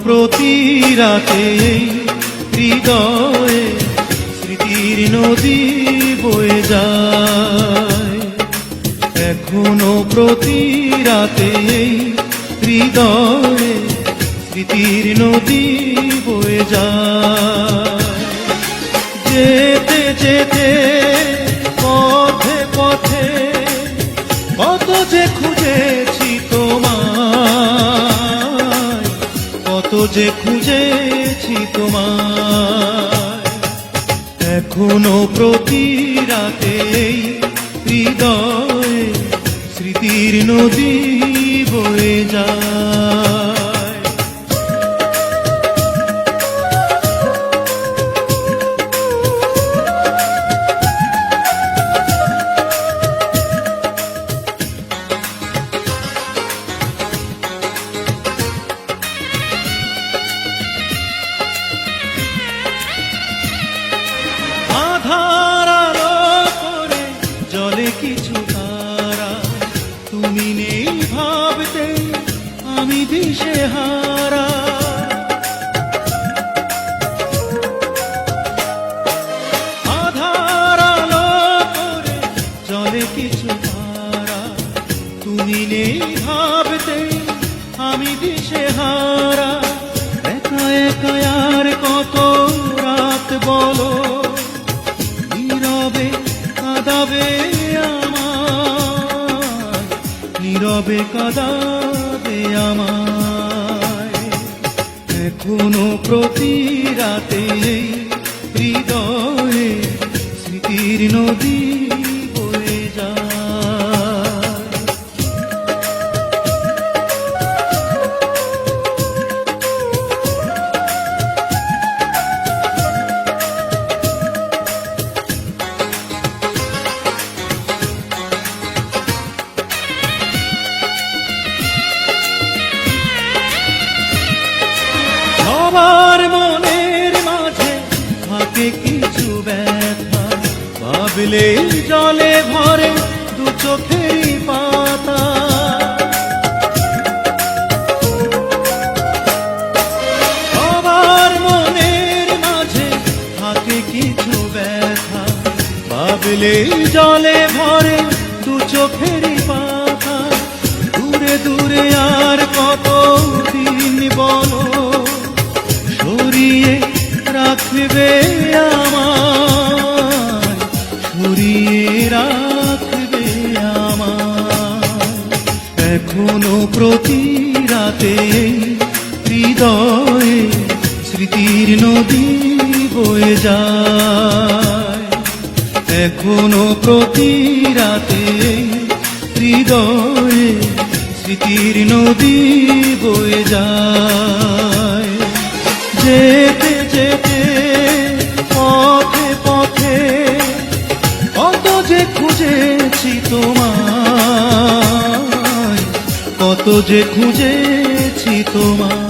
প্রতি রাতে হৃদয়ে স্মৃতির নদী বয়ে যায়। এখনো প্রতি রাতে হৃদয়ে স্মৃতির নদী বয়ে যায়। যেতে যেতে পথে পথে কত যে খুঁজেছি তোমায়, কত যে খুঁজেছি তোমায়। এখনো প্রতি রাতে হৃদয়ে স্মৃতির নদী বয়ে যায়। কিছু তারা তুমি নেই ভাবতে আমি দিশেহারা। আধার আলো করে জলে কিছু তারা তুমি নেই ভাবতে আমি দিশেহারা। একা একা আর কত রাত বলো নীরবে কাঁদাবে নীরবে কাঁদাবে আমায়। এখনো প্রতি রাতে হৃদয়ে স্মৃতির নদী বয়ে যায়। সবার মনের মাঝে থাকে কিছু ব্যথা, ভাবলে জলে ভরে দু চোখের পাতা। সবার মনের মাঝে থাকে কিছু ব্যথা, ভাবলে জলে ভরে দু চোখের পাতা। দূরে দূরে আর কত দিন বলো সরিয়ে রাখবে আমায়, সরিয়ে রাখবে আমায়। এখনো প্রতি রাতে হৃদয়ে স্মৃতির নদী বয়ে যায়। এখনো প্রতি রাতে হৃদয়ে স্মৃতির নদী বয়ে যায়। যেতে যেতে পথে পথে কত যে খুঁজেছি তোমায়, কত যে খুঁজেছি তোমায়।